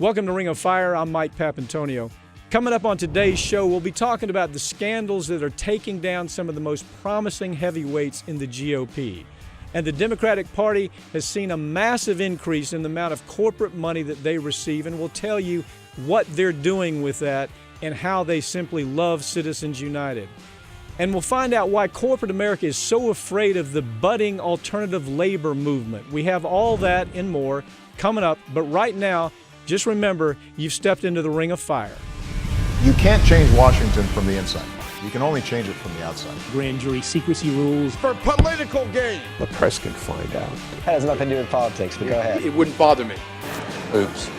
Welcome to Ring of Fire. I'm Mike Papantonio. Coming up on today's show, we'll be talking about the scandals that are taking down some of the most promising heavyweights in the GOP. And the Democratic Party has seen a massive increase in the amount of corporate money that they receive, and we'll tell you what they're doing with that and how they simply love Citizens United. And we'll find out why corporate America is so afraid of the budding alternative labor movement. We have all that and more coming up, but right now, just remember, you've stepped into the Ring of Fire. You can't change Washington from the inside. You can only change it from the outside. Grand jury secrecy rules. For political gain. The press can find out. That has nothing to do with politics, but go ahead. It wouldn't bother me. Oops.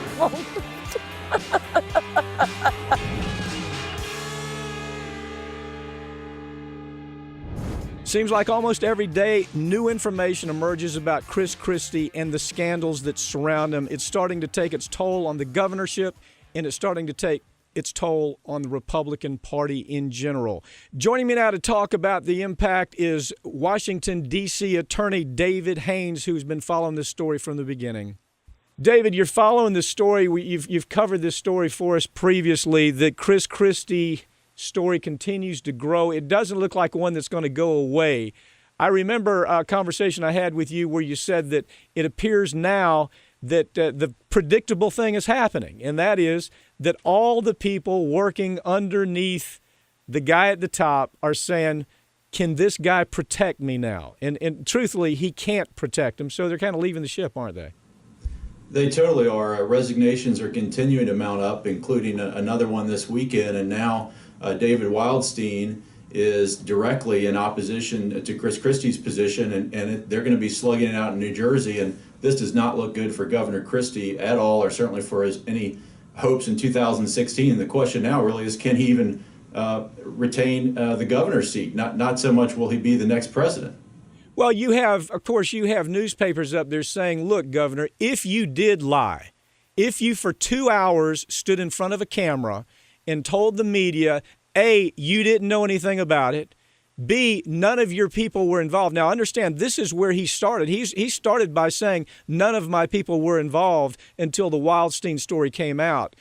Seems like almost every day, new information emerges about Chris Christie and the scandals that surround him. It's starting to take its toll on the governorship, and it's starting to take its toll on the Republican Party in general. Joining me now to talk about the impact is Washington, D.C. Attorney David Haynes, who's been following this story from the beginning. David, you're following this story. You've covered this story for us previously. The Chris Christie story continues to grow. It doesn't look like one that's going to go away. I remember a conversation I had with you where you said that it appears now that the predictable thing is happening, and that is that all the people working underneath the guy at the top are saying, can this guy protect me now? And truthfully, he can't protect him, so they're kind of leaving the ship, aren't they? They totally are. Resignations are continuing to mount up, including another one this weekend, and now David Wildstein is directly in opposition to Chris Christie's position, and they're going to be slugging it out in New Jersey, and this does not look good for Governor Christie at all, or certainly for any hopes in 2016. And the question now really is, can he even retain the governor's seat? Not so much will he be the next president. Well, you have newspapers up there saying, look, Governor, if you did lie, if you for 2 hours stood in front of a camera and told the media, A, you didn't know anything about it, B, none of your people were involved. Now, understand, this is where he started. He started by saying none of my people were involved until the Wildstein story came out.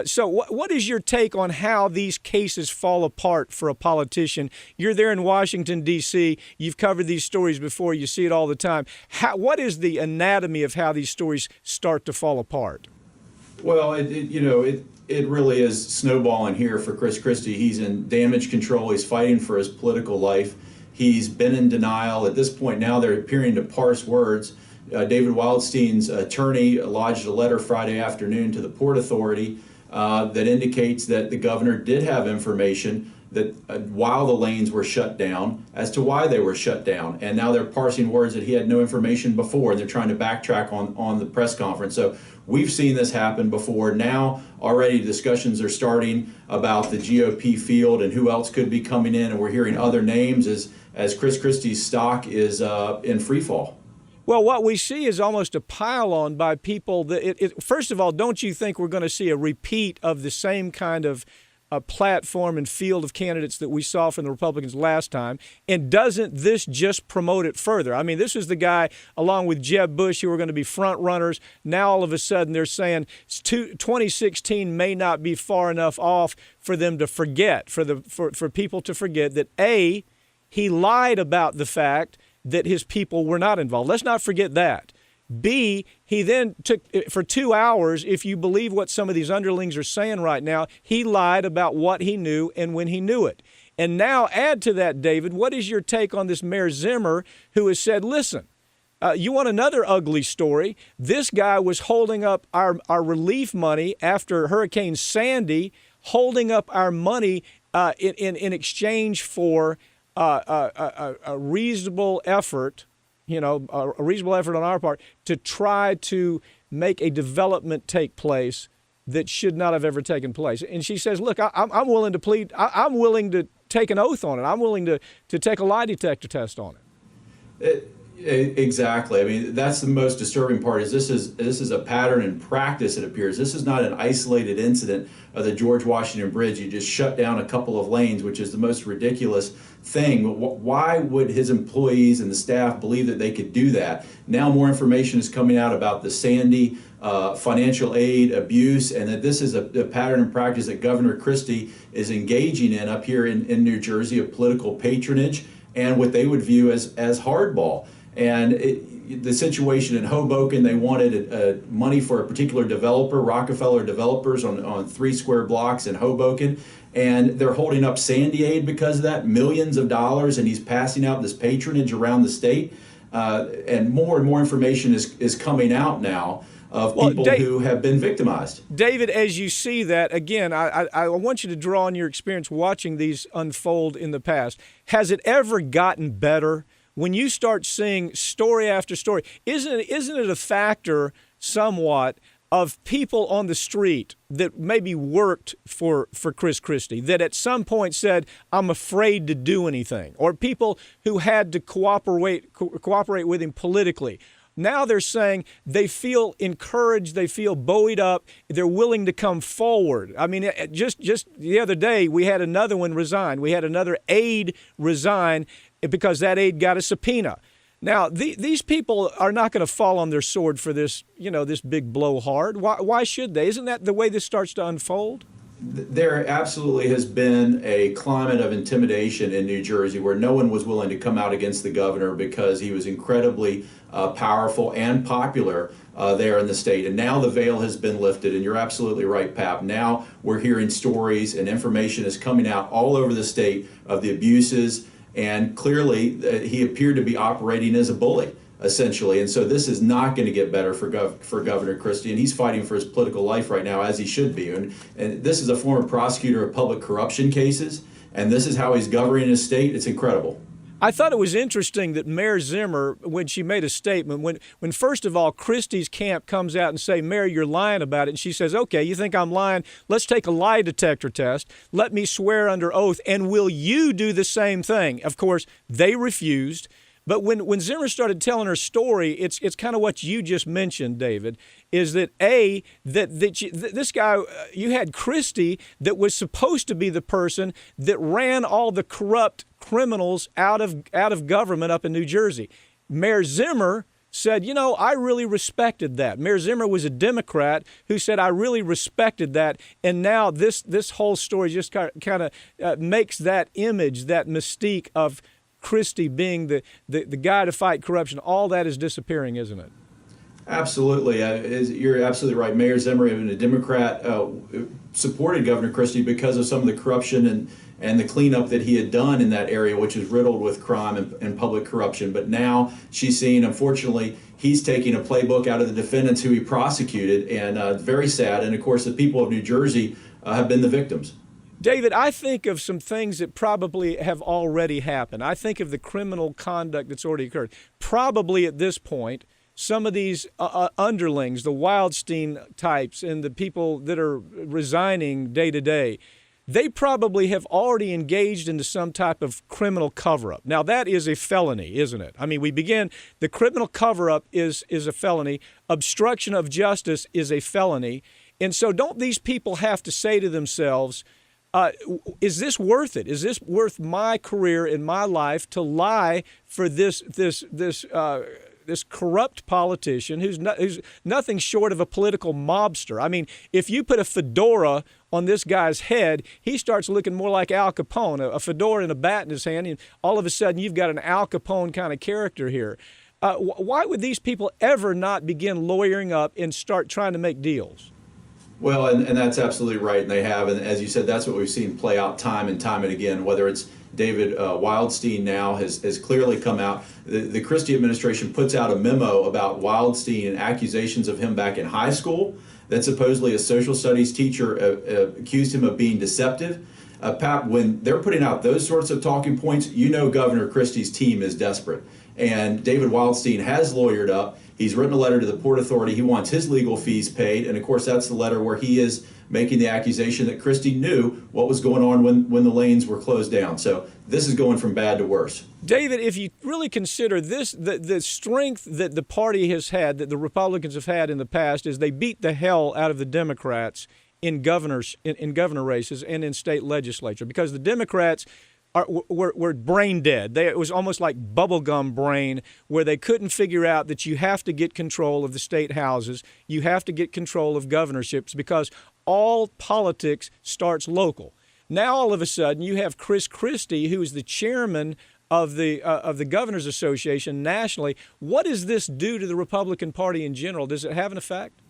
So what is your take on how these cases fall apart for a politician? You're there in Washington, D.C. You've covered these stories before. You see it all the time. What is the anatomy of how these stories start to fall apart? Well, it really is snowballing here for Chris Christie. He's in damage control. He's fighting for his political life. He's been in denial. At this point now, they're appearing to parse words. David Wildstein's attorney lodged a letter Friday afternoon to the Port Authority that indicates that the governor did have information that while the lanes were shut down as to why they were shut down. And now they're parsing words that he had no information before, and they're trying to backtrack on the press conference. So we've seen this happen before. Now already discussions are starting about the GOP field and who else could be coming in, and we're hearing other names as Chris Christie's stock is in free fall. Well, what we see is almost a pile-on by people. First of all, don't you think we're going to see a repeat of the same kind of platform and field of candidates that we saw from the Republicans last time? And doesn't this just promote it further? I mean, this is the guy, along with Jeb Bush, who are going to be front runners. Now, all of a sudden, they're saying 2016 may not be far enough off for them to forget, for people to forget that, A, he lied about the fact that his people were not involved. Let's not forget that. B, he then took, for 2 hours, if you believe what some of these underlings are saying right now, he lied about what he knew and when he knew it. And now add to that, David, what is your take on this Mayor Zimmer, who has said, listen, you want another ugly story? This guy was holding up our relief money after Hurricane Sandy, holding up our money in exchange for a reasonable effort, a reasonable effort on our part to try to make a development take place that should not have ever taken place. And she says, look, I'm willing to plead. I'm willing to take an oath on it. I'm willing to take a lie detector test on it. Exactly. I mean, that's the most disturbing part. Is this is a pattern in practice? It appears this is not an isolated incident of the George Washington Bridge. You just shut down a couple of lanes, which is the most ridiculous thing. Why would his employees and the staff believe that they could do that? Now more information is coming out about the Sandy financial aid abuse, and that this is a pattern in practice that Governor Christie is engaging in up here in New Jersey, of political patronage and what they would view as hardball. And the situation in Hoboken, they wanted money for a particular developer, Rockefeller Developers, on 3 square blocks in Hoboken, and they're holding up Sandy aid because of that, millions of dollars, and he's passing out this patronage around the state. And more information is coming out now of people who have been victimized. David, as you see that, again, I want you to draw on your experience watching these unfold in the past. Has it ever gotten better? When you start seeing story after story, isn't it a factor somewhat of people on the street that maybe worked for Chris Christie that at some point said, I'm afraid to do anything, or people who had to cooperate with him politically? Now they're saying they feel encouraged, they feel buoyed up, they're willing to come forward. I mean, just the other day, we had another one resign. We had another aide resign because that aide got a subpoena. Now, these people are not going to fall on their sword for this, this big blowhard. Why should they? Isn't that the way this starts to unfold? There absolutely has been a climate of intimidation in New Jersey where no one was willing to come out against the governor because he was incredibly powerful and popular there in the state. And now the veil has been lifted, and you're absolutely right, Pap. Now we're hearing stories and information is coming out all over the state of the abuses, and clearly he appeared to be operating as a bully, essentially. And so this is not going to get better for Governor Christie, and he's fighting for his political life right now, as he should be. And this is a former prosecutor of public corruption cases, and this is how he's governing his state. It's incredible. I thought it was interesting that Mayor Zimmer, when she made a statement, when first of all Christie's camp comes out and say, Mayor, you're lying about it, and she says, okay, you think I'm lying? Let's take a lie detector test. Let me swear under oath, and will you do the same thing? Of course, they refused. But when Zimmer started telling her story, it's kind of what you just mentioned, David, is that this guy, you had Christie that was supposed to be the person that ran all the corrupt criminals out of government up in New Jersey. Mayor Zimmer said, I really respected that. Mayor Zimmer was a Democrat who said, I really respected that. And now this whole story just kind of makes that image, that mystique of Christie being the guy to fight corruption, all that is disappearing, isn't it? Absolutely. You're absolutely right. Mayor Zimmer, even a Democrat, supported Governor Christie because of some of the corruption and the cleanup that he had done in that area, which is riddled with crime and public corruption. But now she's seeing, unfortunately, he's taking a playbook out of the defendants who he prosecuted, and very sad. And, of course, the people of New Jersey have been the victims. David, I think of some things that probably have already happened. I think of the criminal conduct that's already occurred. Probably at this point, some of these underlings, the Wildstein types and the people that are resigning day to day, they probably have already engaged into some type of criminal cover-up. Now, that is a felony, isn't it? I mean, the criminal cover-up is a felony. Obstruction of justice is a felony. And so don't these people have to say to themselves, is this worth it? Is this worth my career in my life to lie for this corrupt politician who's nothing short of a political mobster? I mean, if you put a fedora on this guy's head, he starts looking more like Al Capone, a fedora and a bat in his hand, and all of a sudden you've got an Al Capone kind of character here. Why would these people ever not begin lawyering up and start trying to make deals? Well, and that's absolutely right, and they have. And as you said, that's what we've seen play out time and time and again, whether it's David Wildstein now has clearly come out. The Christie administration puts out a memo about Wildstein and accusations of him back in high school that supposedly a social studies teacher accused him of being deceptive. Pap, when they're putting out those sorts of talking points, Governor Christie's team is desperate. And David Wildstein has lawyered up. He's written a letter to the Port Authority. He wants his legal fees paid. And of course, that's the letter where he is making the accusation that Christie knew what was going on when the lanes were closed down. So this is going from bad to worse. David, if you really consider this, the strength that the party has had, that the Republicans have had in the past, is they beat the hell out of the Democrats in governor races and in state legislature, because the Democrats were brain dead. It was almost like bubblegum brain, where they couldn't figure out that you have to get control of the state houses, you have to get control of governorships, because all politics starts local. Now all of a sudden you have Chris Christie, who is the chairman of the Governors Association nationally. What does this do to the Republican Party in general? Does it have an effect?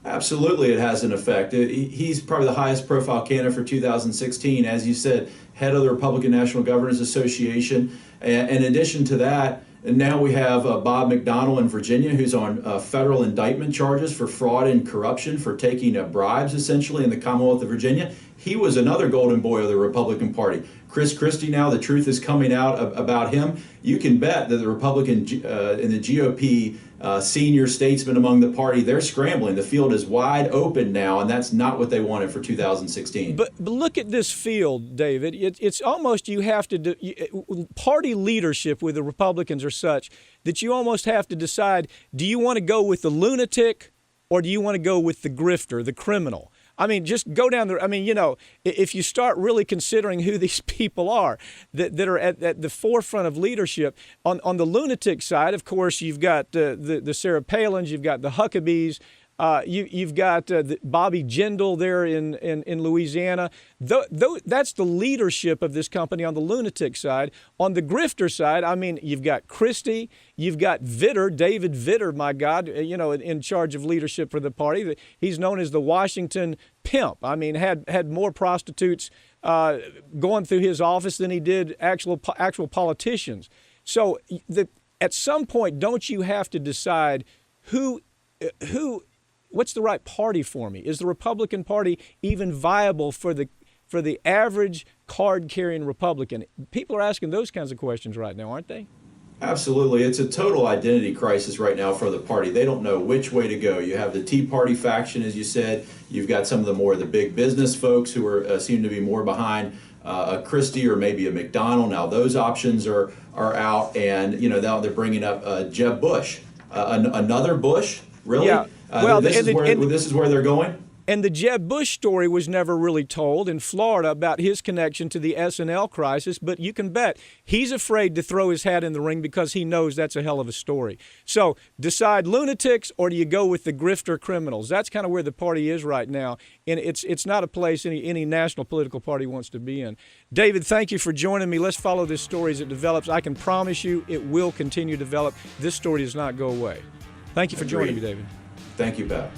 Absolutely, it has an effect. He's probably the highest profile candidate for 2016, as you said, head of the Republican National Governors Association. And in addition to that, and now we have Bob McDonnell in Virginia, who's on federal indictment charges for fraud and corruption, for taking bribes, essentially, in the Commonwealth of Virginia. He was another golden boy of the Republican Party. Chris Christie, now the truth is coming out about him. You can bet that the Republican and the GOP senior statesmen among the party, they're scrambling. The field is wide open now, and that's not what they wanted for 2016. But look at this field, David. It's almost, you have to do, party leadership with the Republicans are such that you almost have to decide, do you want to go with the lunatic or do you want to go with the grifter, the criminal? I mean, just go down there. I mean, if you start really considering who these people are that are at the forefront of leadership, on the lunatic side, of course, you've got the Sarah Palins, you've got the Huckabees, you've got Bobby Jindal there in Louisiana. That's the leadership of this company on the lunatic side. On the grifter side, I mean, you've got Christie, you've got Vitter, David Vitter, my God, in charge of leadership for the party. He's known as the Washington pimp. I mean, had more prostitutes going through his office than he did actual politicians. So at some point, don't you have to decide what's the right party for me? Is the Republican Party even viable for the average card-carrying Republican? People are asking those kinds of questions right now, aren't they? Absolutely. It's a total identity crisis right now for the party. They don't know which way to go. You have the Tea Party faction, as you said. You've got some of the big business folks who seem to be more behind a Christie or maybe a McDonnell. Now those options are out, and now they're bringing up Jeb Bush, another Bush. Really? Yeah. This is where they're going? And the Jeb Bush story was never really told in Florida about his connection to the S&L crisis, but you can bet he's afraid to throw his hat in the ring because he knows that's a hell of a story. So decide lunatics, or do you go with the grifter criminals? That's kind of where the party is right now, and it's not a place any national political party wants to be in. David, thank you for joining me. Let's follow this story as it develops. I can promise you it will continue to develop. This story does not go away. Thank you for joining me, David. Thank you, Pat.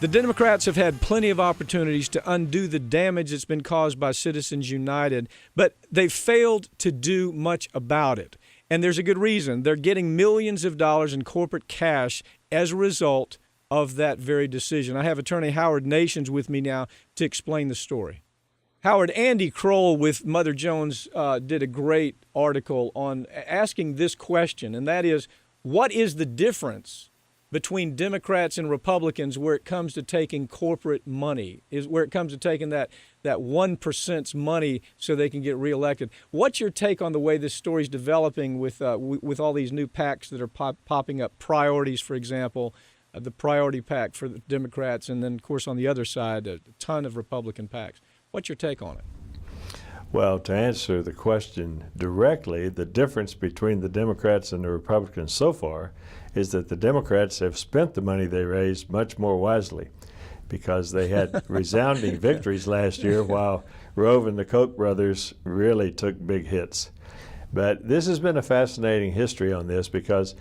The Democrats have had plenty of opportunities to undo the damage that's been caused by Citizens United, but they've failed to do much about it. And there's a good reason. They're getting millions of dollars in corporate cash as a result of that very decision. I have attorney Howard Nations with me now to explain the story. Howard, Andy Kroll with Mother Jones did a great article on asking this question, and that is, what is the difference between Democrats and Republicans where it comes to taking corporate money, is where it comes to taking that 1%'s money so they can get reelected? What's your take on the way this story's developing with all these new PACs that are popping up? Priorities, for example, the Priority PAC for the Democrats, and then, of course, on the other side, a ton of Republican PACs. What's your take on it? Well, to answer the question directly, the difference between the Democrats and the Republicans so far is that the Democrats have spent the money they raised much more wisely, because they had resounding victories last year while Rove and the Koch brothers really took big hits. But this has been a fascinating history on this, because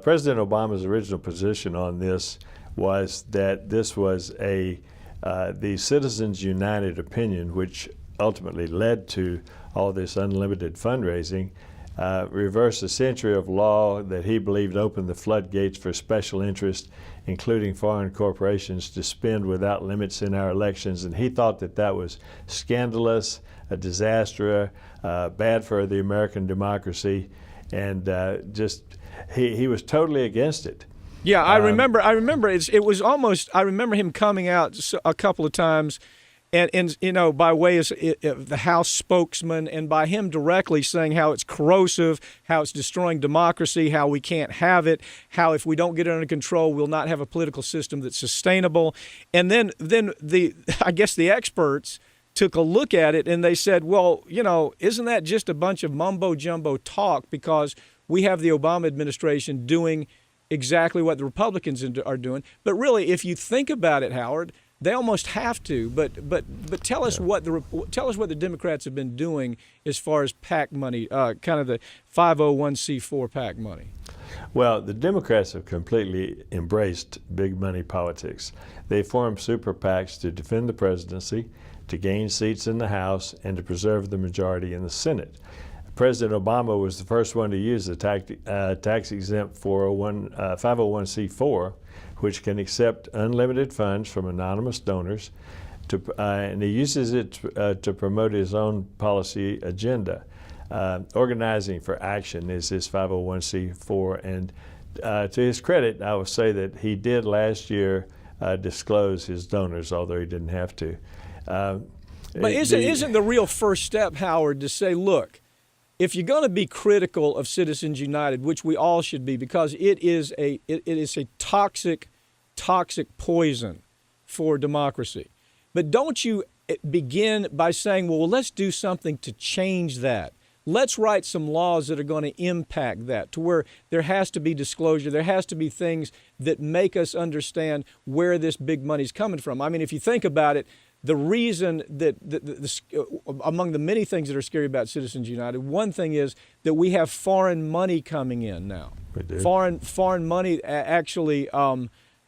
President Obama's original position on this was that this was the Citizens United opinion, which ultimately led to all this unlimited fundraising, reversed a century of law that he believed opened the floodgates for special interest including foreign corporations, to spend without limits in our elections. And he thought that that was scandalous, a disaster, bad for the American democracy, and he was totally against it. Yeah, I remember. It was almost. I remember him coming out a couple of times, and by way of the House spokesman, and by him directly saying how it's corrosive, how it's destroying democracy, how we can't have it, how if we don't get it under control, we'll not have a political system that's sustainable. And then I guess the experts took a look at it and they said, well, isn't that just a bunch of mumbo jumbo talk, because we have the Obama administration doing exactly what the Republicans are doing. But really, if you think about it, Howard, they almost have to. But tell us what the Democrats have been doing as far as PAC money, kind of the 501c4 PAC money. Well, the Democrats have completely embraced big money politics. They formed super PACs to defend the presidency, to gain seats in the House, and to preserve the majority in the Senate. President Obama was the first one to use the tax-exempt 501c4, which can accept unlimited funds from anonymous donors, and he uses it to promote his own policy agenda. Organizing for Action is his 501c4, and to his credit, I will say that he did last year disclose his donors, although he didn't have to. But isn't the real first step, Howard, to say, look, if you're going to be critical of Citizens United, which we all should be, because it is a toxic poison for democracy, but don't you begin by saying, well, let's do something to change that. Let's write some laws that are going to impact that, to where there has to be disclosure. There has to be things that make us understand where this big money's coming from. I mean, if you think about it, the reason that among the many things that are scary about Citizens United, one thing is that we have foreign money coming in now. We do. Foreign money actually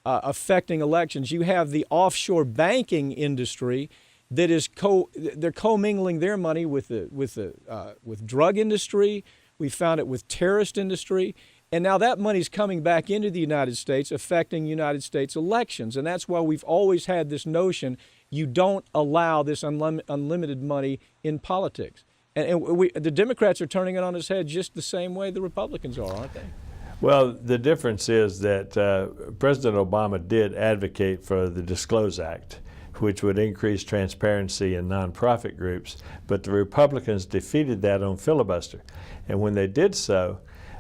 affecting elections. You have the offshore banking industry that is they're commingling their money with drug industry. We found it with terrorist industry. And now that money's coming back into the United States, affecting United States elections. And that's why we've always had this notion you don't allow this unlimited money in politics. And the Democrats are turning it on its head just the same way the Republicans are, aren't they? Well, the difference is that President Obama did advocate for the Disclose Act, which would increase transparency in nonprofit groups, but the Republicans defeated that on filibuster. And when they did so,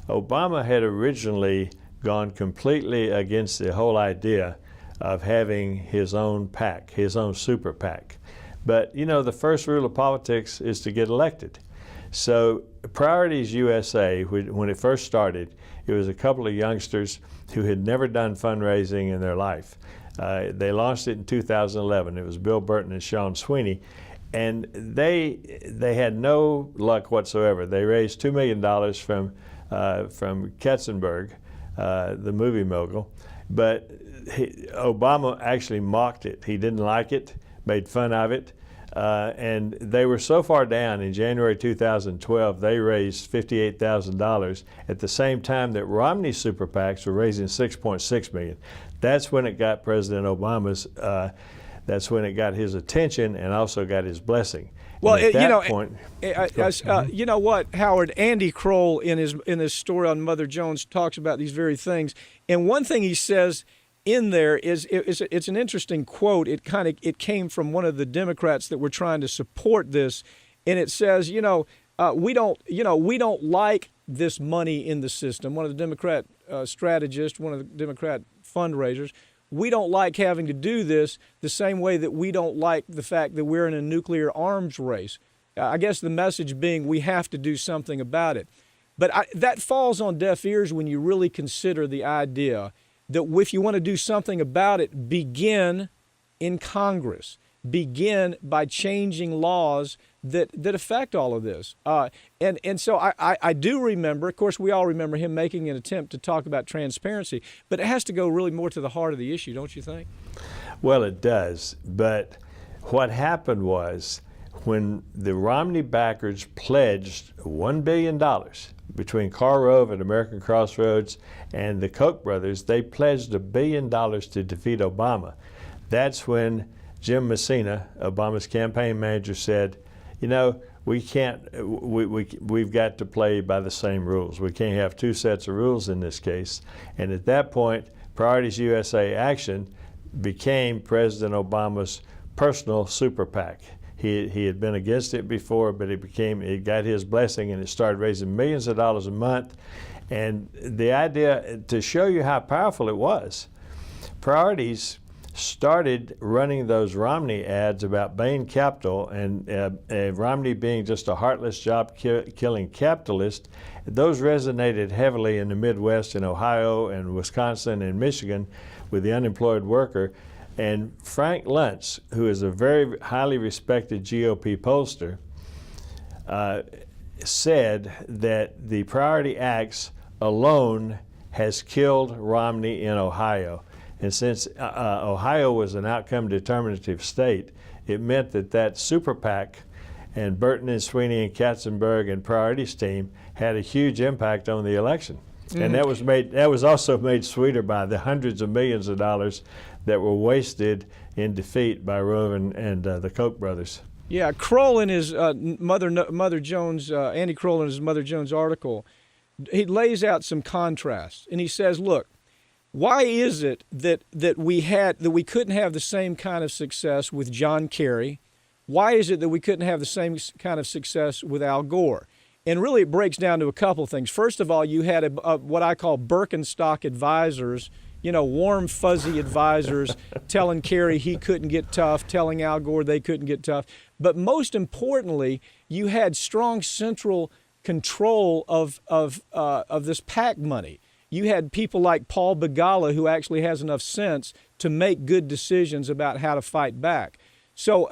Obama had originally gone completely against the whole idea of having his own PAC, his own super PAC. But the first rule of politics is to get elected. So Priorities USA, when it first started, it was a couple of youngsters who had never done fundraising in their life. They launched it in 2011. It was Bill Burton and Sean Sweeney, and they had no luck whatsoever. They raised $2 million from Katzenberg, the movie mogul, but Obama actually mocked it. He didn't like it, made fun of it, and they were so far down in January 2012, they raised $58,000 at the same time that Romney's super PACs were raising $6.6 million. That's when it got President Obama's, that's when it got his attention and also got his blessing. Well, point, you know what, Howard? Andy Kroll in his story on Mother Jones talks about these very things, and one thing he says in there is it's an interesting quote. It came from one of the Democrats that were trying to support this, and it says, we don't like this money in the system. One of the Democrat strategists, one of the Democrat fundraisers. We don't like having to do this the same way that we don't like the fact that we're in a nuclear arms race. I guess the message being we have to do something about it. But that falls on deaf ears when you really consider the idea that if you want to do something about it, begin in Congress. Begin by changing laws that affect all of this. And so I do remember, of course, we all remember him making an attempt to talk about transparency, but it has to go really more to the heart of the issue, don't you think? Well, it does. But what happened was when the Romney backers pledged $1 billion between Karl Rove at American Crossroads and the Koch brothers, they pledged $1 billion to defeat Obama. That's when Jim Messina, Obama's campaign manager, said, you know, we can't, we've got to play by the same rules. We can't have two sets of rules in this case. And at that point, Priorities USA Action became President Obama's personal super PAC. He had been against it before, but it got his blessing, and it started raising millions of dollars a month. And the idea, to show you how powerful it was, Priorities started running those Romney ads about Bain Capital and Romney being just a heartless job-killing capitalist. Those resonated heavily in the Midwest, in Ohio and Wisconsin and Michigan, with the unemployed worker. And Frank Luntz, who is a very highly respected GOP pollster, said that the Priority Acts alone has killed Romney in Ohio. And since Ohio was an outcome determinative state, it meant that super PAC and Burton and Sweeney and Katzenberg and Priorities team had a huge impact on the election. Mm-hmm. And that was also made sweeter by the hundreds of millions of dollars that were wasted in defeat by Rove and the Koch brothers. Yeah, Kroll in his Mother Jones, Andy Kroll in his Mother Jones article, he lays out some contrasts, and he says, look, why is it that we couldn't have the same kind of success with John Kerry? Why is it that we couldn't have the same kind of success with Al Gore? And really it breaks down to a couple of things. First of all, you had what I call Birkenstock advisors, you know, warm, fuzzy advisors telling Kerry he couldn't get tough, telling Al Gore they couldn't get tough. But most importantly, you had strong central control of this PAC money. You had people like Paul Begala, who actually has enough sense to make good decisions about how to fight back. So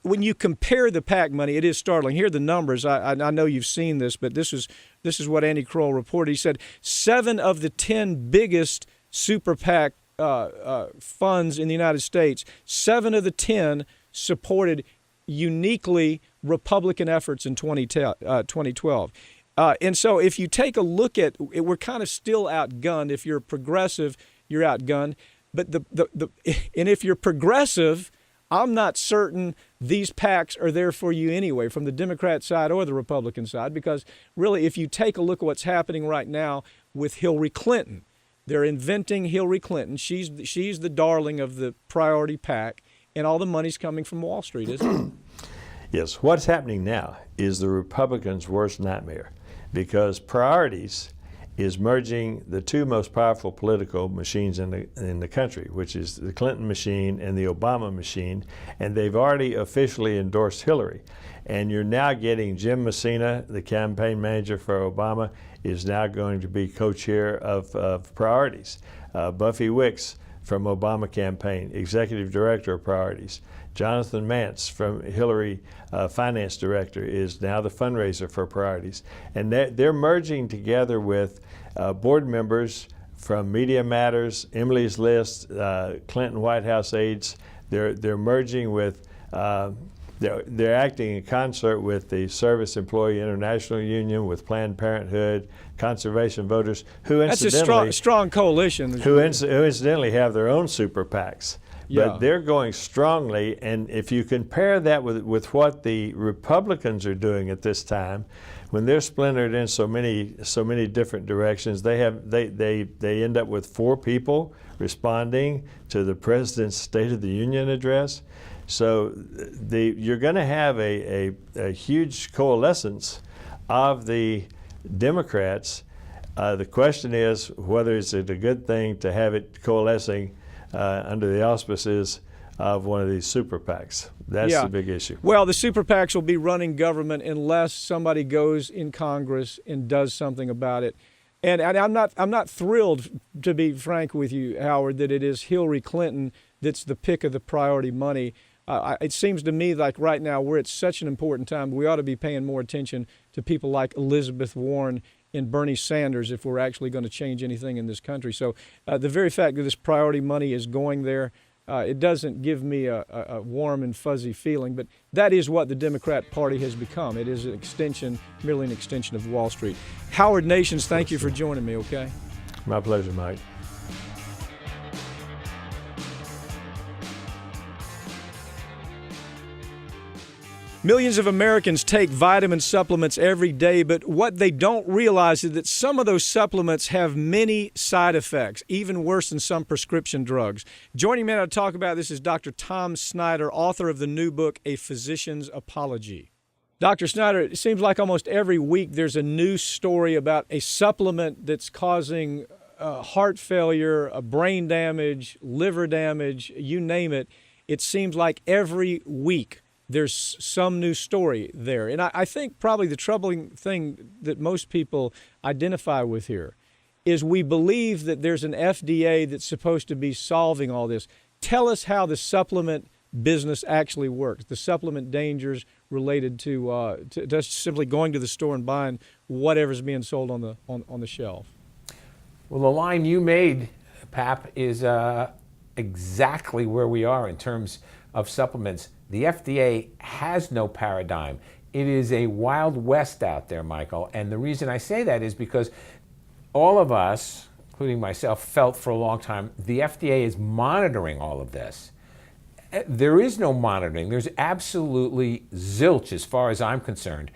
when you compare the PAC money, it is startling. Here are the numbers. I know you've seen this, but this is what Andy Kroll reported. He said 7 of the 10 biggest super PAC funds in the United States, 7 of the 10 supported uniquely Republican efforts in 2012. And so if you take a look at it, we're kind of still outgunned. If you're progressive, you're outgunned. But and if you're progressive, I'm not certain these PACs are there for you anyway, from the Democrat side or the Republican side, because really, if you take a look at what's happening right now with Hillary Clinton, they're inventing Hillary Clinton. She's the darling of the Priority PAC, and all the money's coming from Wall Street, isn't it? Yes. What's happening now is the Republicans' worst nightmare, because Priorities is merging the two most powerful political machines in the country, which is the Clinton machine and the Obama machine, and they've already officially endorsed Hillary. And you're now getting Jim Messina, the campaign manager for Obama, is now going to be co-chair of Priorities. Buffy Wicks from Obama campaign, executive director of Priorities. Jonathan Mance from Hillary finance director is now the fundraiser for Priorities. And they're merging together with board members from Media Matters, Emily's List, Clinton White House aides. They're merging with, they're acting in concert with the Service Employee International Union, with Planned Parenthood, Conservation Voters, who incidentally— That's a strong coalition. Who incidentally have their own super PACs. Yeah. But they're going strongly, and if you compare that with what the Republicans are doing at this time, when they're splintered in so many different directions, they end up with 4 people responding to the president's State of the Union address. So you're going to have a huge coalescence of the Democrats. The question is whether it's a good thing to have it coalescing under the auspices of one of these super PACs. That's the big issue. Well, the super PACs will be running government unless somebody goes in Congress and does something about it. And I'm not thrilled, to be frank with you, Howard, that it is Hillary Clinton that's the pick of the priority money. It seems to me like right now we're at such an important time. We ought to be paying more attention to people like Elizabeth Warren and Bernie Sanders if we're actually going to change anything in this country. So the very fact that this priority money is going there, it doesn't give me a warm and fuzzy feeling, but that is what the Democrat Party has become. It is merely an extension of Wall Street. Howard Nations, thank you for joining me, okay? My pleasure, Mike. Millions of Americans take vitamin supplements every day, but what they don't realize is that some of those supplements have many side effects, even worse than some prescription drugs. Joining me now to talk about this is Dr. Tom Schneider, author of the new book, A Physician's Apology. Dr. Schneider, it seems like almost every week there's a new story about a supplement that's causing heart failure, brain damage, liver damage, you name it. It seems like every week there's some new story there. And I think probably the troubling thing that most people identify with here is we believe that there's an FDA that's supposed to be solving all this. Tell us how the supplement business actually works, the supplement dangers related to just simply going to the store and buying whatever's being sold on the shelf. Well, the line you made, Pap, is exactly where we are in terms of supplements. The FDA has no paradigm. It is a wild west out there, Michael. And the reason I say that is because all of us, including myself, felt for a long time the FDA is monitoring all of this. There is no monitoring. There's absolutely zilch as far as I'm concerned.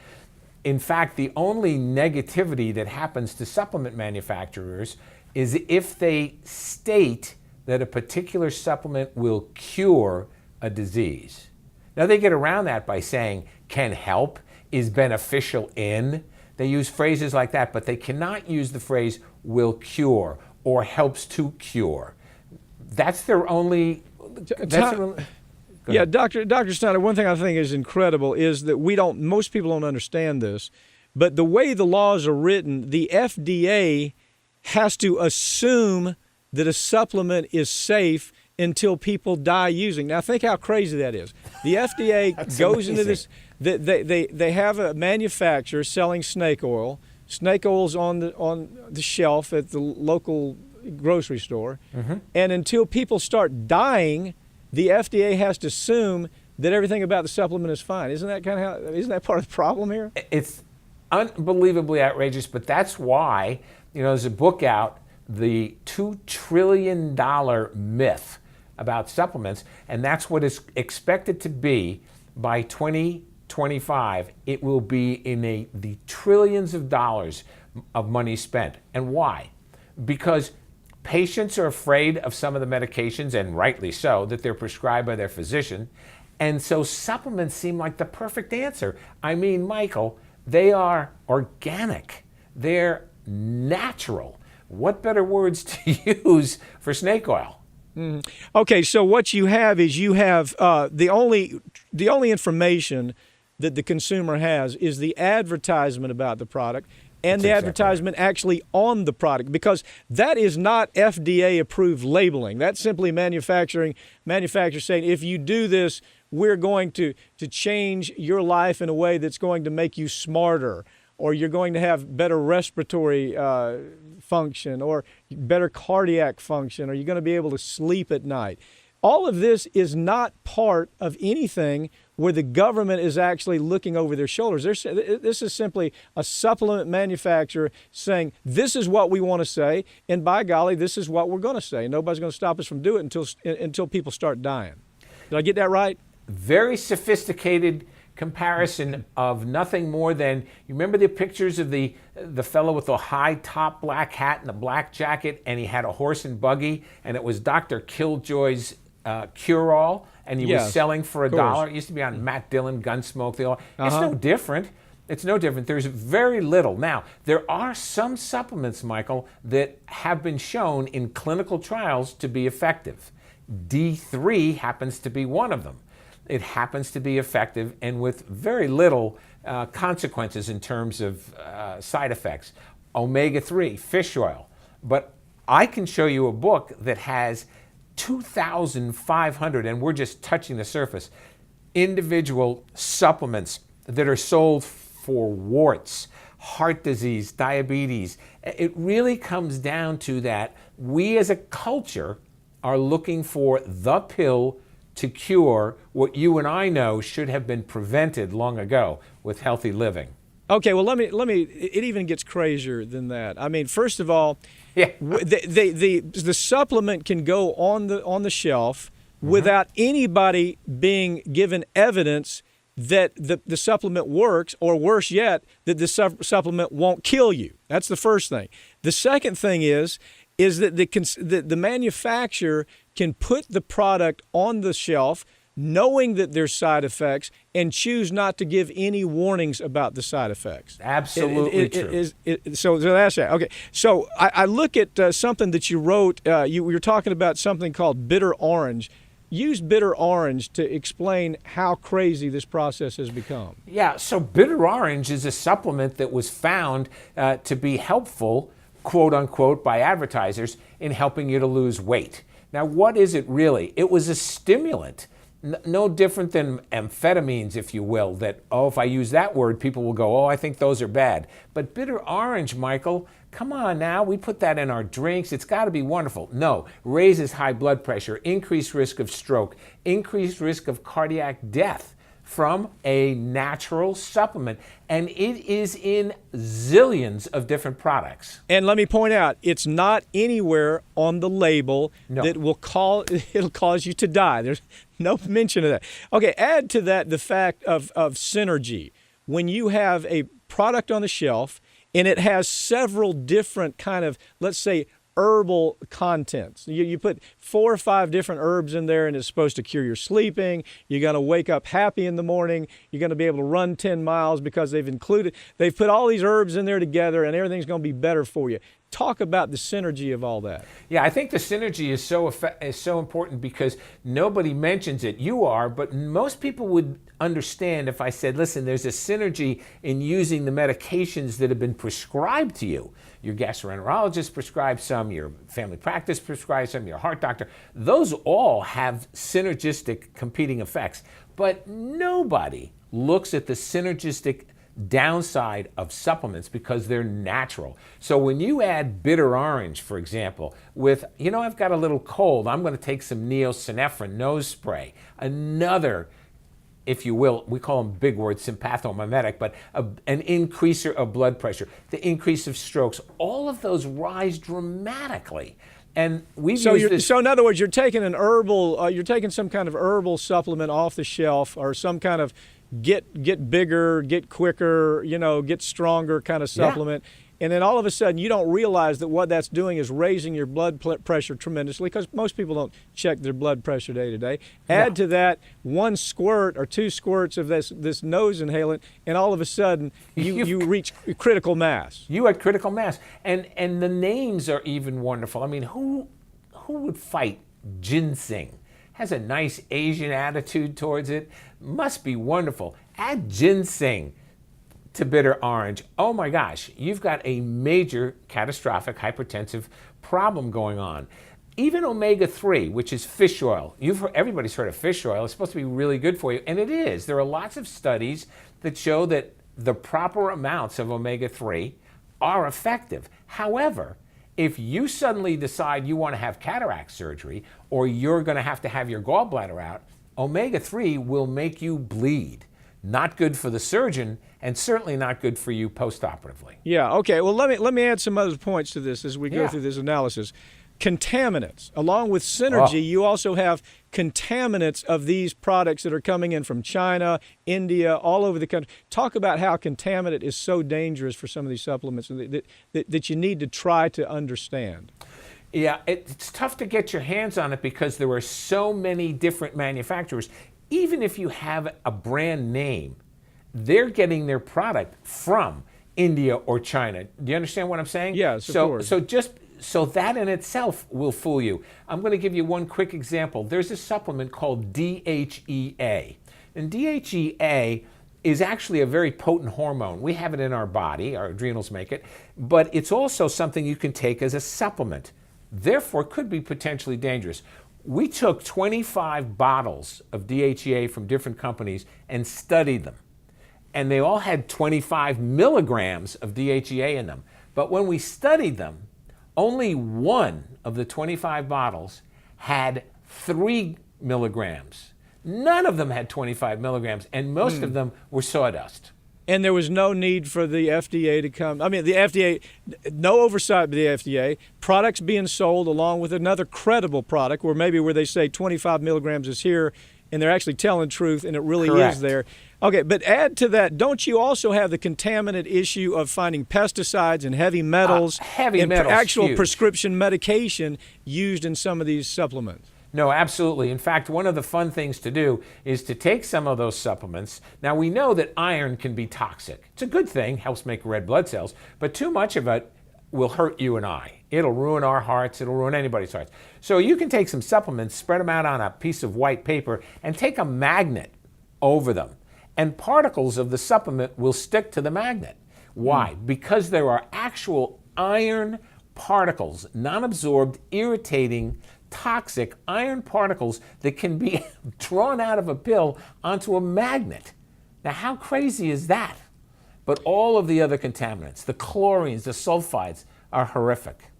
In fact, the only negativity that happens to supplement manufacturers is if they state that a particular supplement will cure a disease. Now, they get around that by saying can help, is beneficial in. They use phrases like that, but they cannot use the phrase will cure or helps to cure. That's their only... Yeah, Dr. Schneider, one thing I think is incredible is that most people don't understand this, but the way the laws are written, the FDA has to assume that a supplement is safe until people die using. Now, think how crazy that is. The FDA goes into this. They have a manufacturer selling snake oil. Snake oil's on the shelf at the local grocery store, and until people start dying, the FDA has to assume that everything about the supplement is fine. Isn't that part of the problem here? It's unbelievably outrageous, but that's why there's a book out, The $2 Trillion Myth about supplements, and that's what is expected to be by 2025. It will be in the trillions of dollars of money spent. And why? Because patients are afraid of some of the medications, and rightly so, that they're prescribed by their physician, and so supplements seem like the perfect answer. I mean, Michael, they are organic. They're natural. What better words to use for snake oil? Okay, so what you have is the only information that the consumer has is the advertisement about the product and the advertisement actually on the product, because that is not FDA-approved labeling. That's simply manufacturers saying, if you do this, we're going to change your life in a way that's going to make you smarter, or you're going to have better respiratory function, or better cardiac function, or you're going to be able to sleep at night. All of this is not part of anything where the government is actually looking over their shoulders. This is simply a supplement manufacturer saying, this is what we want to say, and by golly, this is what we're going to say. Nobody's going to stop us from doing it until people start dying. Did I get that right? Very sophisticated comparison of nothing more than, you remember the pictures of the fellow with the high top black hat and the black jacket, and he had a horse and buggy, and it was Dr. Killjoy's cure-all, and he was selling for $1. It used to be on Matt Dillon, Gunsmoke. It's no different. It's no different. There's very little. Now, there are some supplements, Michael, that have been shown in clinical trials to be effective. D3 happens to be one of them. It happens to be effective and with very little consequences in terms of side effects. Omega-3, fish oil. But I can show you a book that has 2,500, and we're just touching the surface, individual supplements that are sold for warts, heart disease, diabetes. It really comes down to that we as a culture are looking for the pill to cure what you and I know should have been prevented long ago with healthy living. Okay, well, let me. It even gets crazier than that. I mean, first of all, Yeah. the supplement can go on the shelf without anybody being given evidence that the supplement works, or worse yet, that the supplement won't kill you. That's the first thing. The second thing is that the manufacturer can put the product on the shelf knowing that there's side effects and choose not to give any warnings about the side effects. Absolutely true. So that's that. Okay. So I look at something that you wrote. You were talking about something called bitter orange. Use bitter orange to explain how crazy this process has become. Yeah, so bitter orange is a supplement that was found to be helpful, quote unquote, by advertisers in helping you to lose weight. Now, what is it really? It was a stimulant, no different than amphetamines, if you will, that, oh, if I use that word, people will go, oh, I think those are bad. But bitter orange, Michael, come on now, we put that in our drinks. It's got to be wonderful. No, raises high blood pressure, increased risk of stroke, increased risk of cardiac death from a natural supplement. And it is in zillions of different products. And let me point out, it's not anywhere on the label that it'll cause you to die. There's no mention of that. Okay, add to that the fact of synergy. When you have a product on the shelf and it has several different kind of, let's say, herbal contents. You put 4 or 5 different herbs in there and it's supposed to cure your sleeping. You're going to wake up happy in the morning. You're going to be able to run 10 miles because they've put all these herbs in there together and everything's going to be better for you. Talk about the synergy of all that. Yeah, I think the synergy is so important because nobody mentions it. You are, but most people would understand if I said, listen, there's a synergy in using the medications that have been prescribed to you. Your gastroenterologist prescribes some, your family practice prescribes some, your heart doctor. Those all have synergistic competing effects, but nobody looks at the synergistic downside of supplements because they're natural. So when you add bitter orange, for example, with, I've got a little cold, I'm going to take some neosynephrine nose spray, another, if you will, we call them big words, sympathomimetic, but an increaser of blood pressure, the increase of strokes, all of those rise dramatically. And so in other words, you're taking you're taking some kind of herbal supplement off the shelf, or some kind of get bigger, get quicker, get stronger kind of supplement. Yeah. And then all of a sudden you don't realize that what that's doing is raising your blood pressure tremendously, because most people don't check their blood pressure day to day. Add to that 1 squirt or 2 squirts of this nose inhalant, and all of a sudden you reach critical mass. You at critical mass. And the names are even wonderful. I mean, who would fight ginseng? Has a nice Asian attitude towards it. Must be wonderful. Add ginseng to bitter orange. Oh my gosh, you've got a major catastrophic hypertensive problem going on. Even omega-3, which is fish oil. Everybody's heard of fish oil. It's supposed to be really good for you, and it is. There are lots of studies that show that the proper amounts of omega-3 are effective. However, if you suddenly decide you want to have cataract surgery, or you're going to have your gallbladder out, omega-3 will make you bleed. Not good for the surgeon, and certainly not good for you post-operatively. Yeah, okay. Well, let me add some other points to this as we go through this analysis. Contaminants. Along with synergy, you also have contaminants of these products that are coming in from China, India, all over the country. Talk about how contaminant is so dangerous for some of these supplements that you need to try to understand. Yeah, it's tough to get your hands on it because there are so many different manufacturers. Even if you have a brand name, they're getting their product from India or China. Do you understand what I'm saying? Yes, of course. So that in itself will fool you. I'm going to give you one quick example. There's a supplement called DHEA. And DHEA is actually a very potent hormone. We have it in our body, our adrenals make it, but it's also something you can take as a supplement. Therefore, could be potentially dangerous. We took 25 bottles of DHEA from different companies and studied them. And they all had 25 milligrams of DHEA in them. But when we studied them, only one of the 25 bottles had 3 milligrams. None of them had 25 milligrams, and most of them were sawdust. And there was no need for the FDA to come. I mean, the FDA, no oversight by the FDA, products being sold along with another credible product where they say 25 milligrams is here and they're actually telling truth and it really Correct. is there. Okay, but add to that, don't you also have the contaminant issue of finding pesticides and heavy metals and actual huge. prescription medication used in some of these supplements? No, absolutely. In fact, one of the fun things to do is to take some of those supplements. Now, we know that iron can be toxic. It's a good thing, helps make red blood cells, but too much of it will hurt you and I. It'll ruin our hearts. It'll ruin anybody's hearts. So you can take some supplements, spread them out on a piece of white paper, and take a magnet over them. And particles of the supplement will stick to the magnet. Why? Because there are actual iron particles, non-absorbed, irritating, toxic iron particles that can be drawn out of a pill onto a magnet. Now, how crazy is that? But all of the other contaminants, the chlorines, the sulfides, are horrific.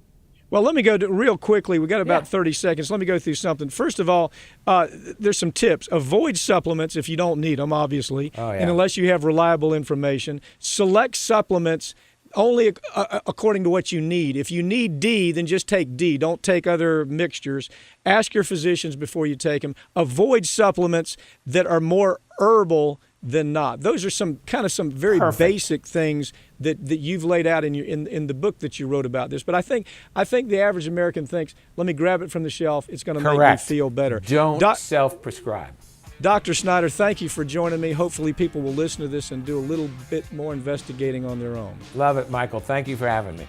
Well, let me go real quickly. We got about 30 seconds. Let me go through something. First of all, there's some tips. Avoid supplements if you don't need them, obviously, and unless you have reliable information. Select supplements only according to what you need. If you need D, then just take D. Don't take other mixtures. Ask your physicians before you take them. Avoid supplements that are more herbal than not. Those are some very basic things that you've laid out in the book that you wrote about this. But I think the average American thinks, let me grab it from the shelf. It's going to make me feel better. Don't self-prescribe. Dr. Schneider, thank you for joining me. Hopefully people will listen to this and do a little bit more investigating on their own. Love it, Michael. Thank you for having me.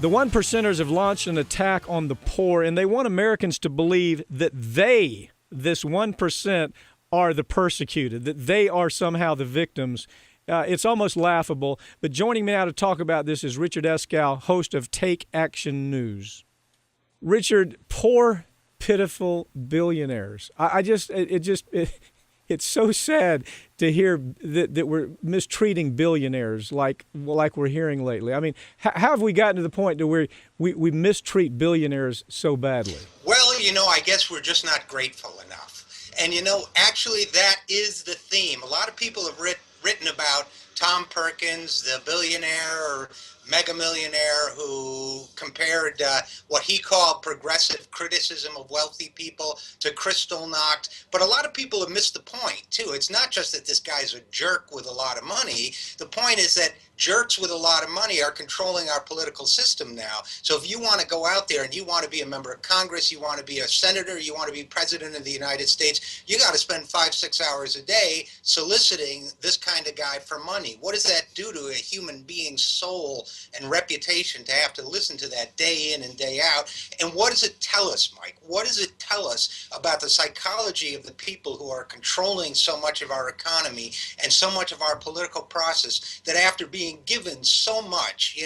The One Percenters have launched an attack on the poor, and they want Americans to believe that they, this 1%, are the persecuted, that they are somehow the victims. It's almost laughable. But joining me now to talk about this is Richard Eskow, host of Take Action News. Richard, poor, pitiful billionaires. It's so sad to hear that we're mistreating billionaires like we're hearing lately. I mean, how have we gotten to the point to where we mistreat billionaires so badly? Well, I guess we're just not grateful enough. And, actually that is the theme. A lot of people have written about Tom Perkins, the billionaire or mega millionaire who compared what he called progressive criticism of wealthy people to Kristallnacht. But a lot of people have missed the point, too. It's not just that this guy's a jerk with a lot of money. The point is that jerks with a lot of money are controlling our political system now. So if you want to go out there and you want to be a member of Congress, you want to be a senator, you want to be president of the United States, you got to spend 5-6 hours a day soliciting this kind of guy for money. What does that do to a human being's soul and reputation to have to listen to that day in and day out? And what does it tell us, Mike? What does it tell us about the psychology of the people who are controlling so much of our economy and so much of our political process, that after being given so much,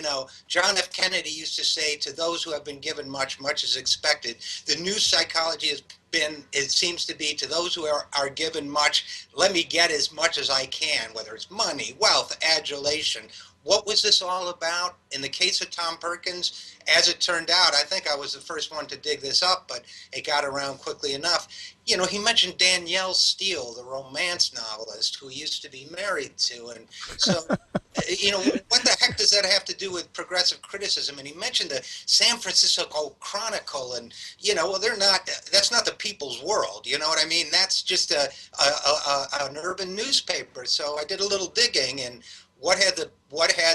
John F. Kennedy used to say, to those who have been given much, much is expected. The new psychology has been, it seems to be, to those who are given much, let me get as much as I can, whether it's money, wealth, adulation. What was this all about? In the case of Tom Perkins, as it turned out, I think I was the first one to dig this up, but it got around quickly enough. He mentioned Danielle Steele, the romance novelist who he used to be married to. And so, what the heck does that have to do with progressive criticism? And he mentioned the San Francisco Chronicle, and, well, that's not the people's world. You know what I mean? That's just an urban newspaper. So I did a little digging, and what had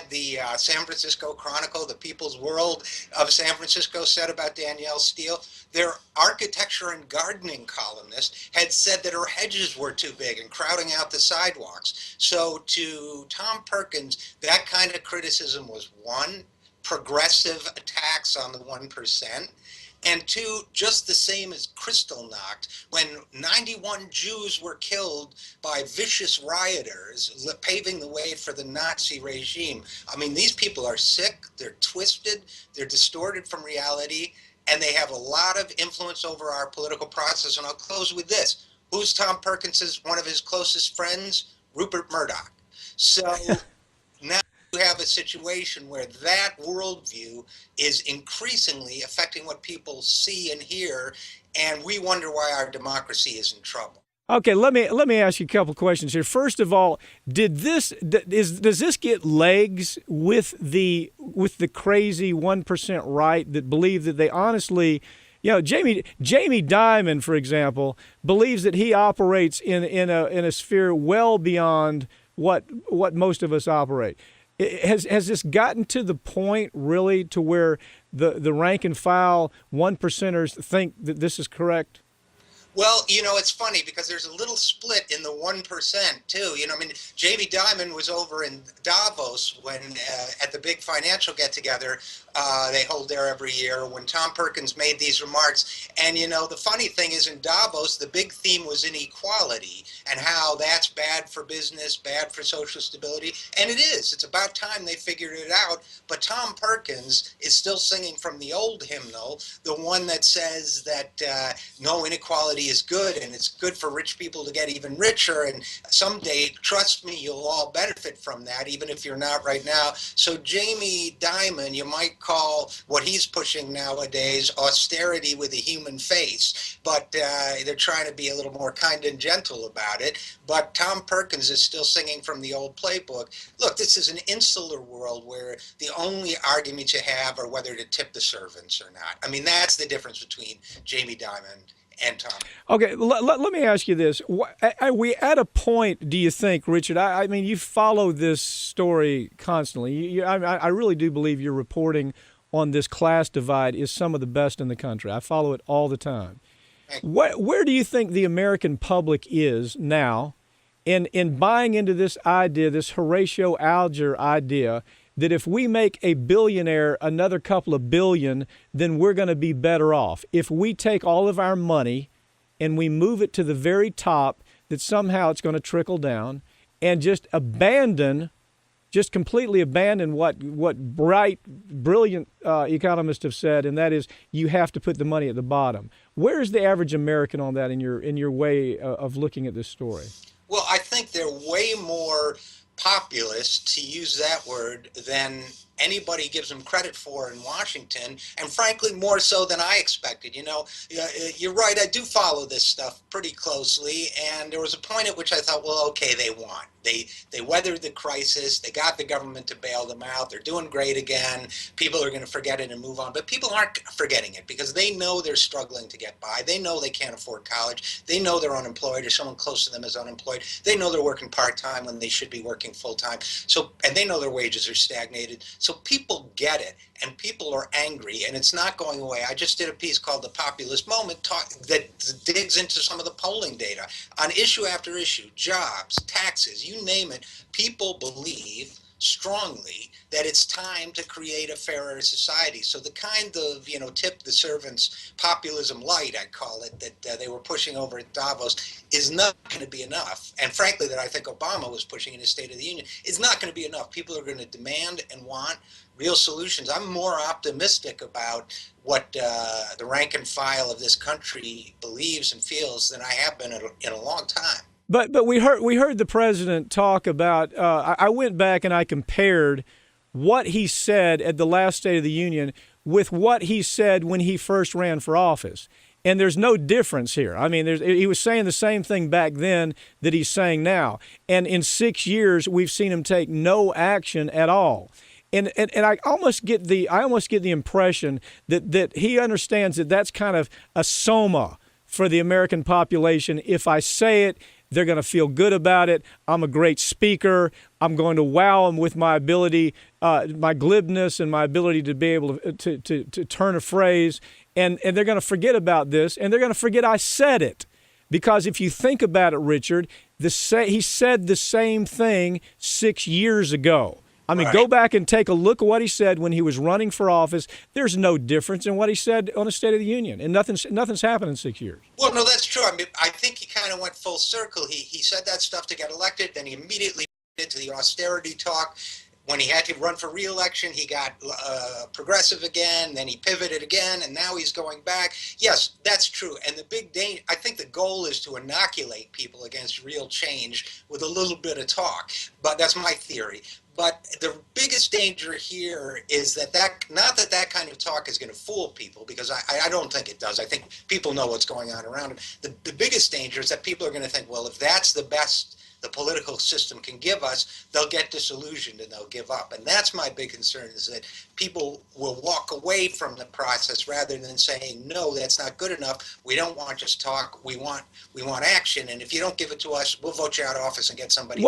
the San Francisco Chronicle, the People's World of San Francisco, said about Danielle Steele? Their architecture and gardening columnist had said that her hedges were too big and crowding out the sidewalks. So to Tom Perkins, that kind of criticism was, one, progressive attacks on the 1%, and two, just the same as Kristallnacht, when 91 Jews were killed by vicious rioters, paving the way for the Nazi regime. I mean, these people are sick, they're twisted, they're distorted from reality, and they have a lot of influence over our political process. And I'll close with this. Who's Tom Perkins' one of his closest friends? Rupert Murdoch. So now have a situation where that worldview is increasingly affecting what people see and hear, and we wonder why our democracy is in trouble. Okay, let me ask you a couple questions here. First of all, does this get legs with the crazy 1% right that believe that they honestly, Jamie Dimon, for example, believes that he operates in a sphere well beyond what most of us operate. Has this gotten to the point really to where the rank and file 1%ers think that this is correct? Well, it's funny because there's a little split in the 1% too. Jamie Dimon was over in Davos when at the big financial get-together they hold there every year when Tom Perkins made these remarks. And, the funny thing is in Davos, the big theme was inequality and how that's bad for business, bad for social stability. And it is. It's about time they figured it out. But Tom Perkins is still singing from the old hymnal, the one that says that no, inequality is good and it's good for rich people to get even richer. And someday, trust me, you'll all benefit from that, even if you're not right now. So Jamie Dimon, you might call what he's pushing nowadays austerity with a human face, but they're trying to be a little more kind and gentle about it. But Tom Perkins is still singing from the old playbook. Look, this is an insular world where the only arguments you have are whether to tip the servants or not. I mean, that's the difference between Jamie Dimon and Tom. Okay, let me ask you this. Are we at a point, do you think, Richard? I mean, you follow this story constantly. I really do believe your reporting on this class divide is some of the best in the country. I follow it all the time. Where do you think the American public is now in buying into this idea, this Horatio Alger idea, that if we make a billionaire another couple of billion, then we're going to be better off? If we take all of our money and we move it to the very top, that somehow it's going to trickle down, and just completely abandon what brilliant economists have said, and that is you have to put the money at the bottom. Where is the average American on that in your way of looking at this story? Well, I think they're way more populist, to use that word, than anybody gives them credit for in Washington, and frankly more so than I expected. You're right, I do follow this stuff pretty closely, and there was a point at which I thought, well, okay, they won. They weathered the crisis, they got the government to bail them out, they're doing great again, people are going to forget it and move on. But people aren't forgetting it because they know they're struggling to get by, they know they can't afford college, they know they're unemployed or someone close to them is unemployed, they know they're working part-time when they should be working full-time, and they know their wages are stagnated. So people get it, and people are angry, and it's not going away. I just did a piece called The Populist Moment that digs into some of the polling data on issue after issue, jobs, taxes, you name it. People believe strongly that it's time to create a fairer society. So the kind of, tip the servants populism light, I call it, that they were pushing over at Davos is not going to be enough. And frankly, that I think Obama was pushing in his State of the Union is not going to be enough. People are going to demand and want real solutions. I'm more optimistic about what the rank and file of this country believes and feels than I have been in a long time. But we heard the president talk about. I went back and I compared what he said at the last State of the Union with what he said when he first ran for office, and there's no difference here. I mean, he was saying the same thing back then that he's saying now, and in 6 years we've seen him take no action at all. And I almost get the impression that he understands that that's kind of a soma for the American population. If I say it, they're going to feel good about it. I'm a great speaker. I'm going to wow them with my ability, my glibness, and my ability to be able to turn a phrase. And they're going to forget about this, and they're going to forget I said it. Because if you think about it, Richard, he said the same thing 6 years ago. I mean, Go back and take a look at what he said when he was running for office. There's no difference in what he said on the State of the Union, and nothing's happened in 6 years. Well, no, that's true. I mean, I think he kind of went full circle. He said that stuff to get elected, then he immediately did to the austerity talk. when he had to run for re-election, he got progressive again, then he pivoted again, and now he's going back. Yes, that's true. And the big danger, I think the goal is to inoculate people against real change with a little bit of talk. But that's my theory. But the biggest danger here is that not that kind of talk is going to fool people, because I don't think it does. I think people know what's going on around them. The biggest danger is that people are going to think, well, if that's the best the political system can give us, they'll get disillusioned and they'll give up. And that's my big concern, is that people will walk away from the process rather than saying, no, that's not good enough. We don't want just talk. We want action. And if you don't give it to us, we'll vote you out of office and get somebody.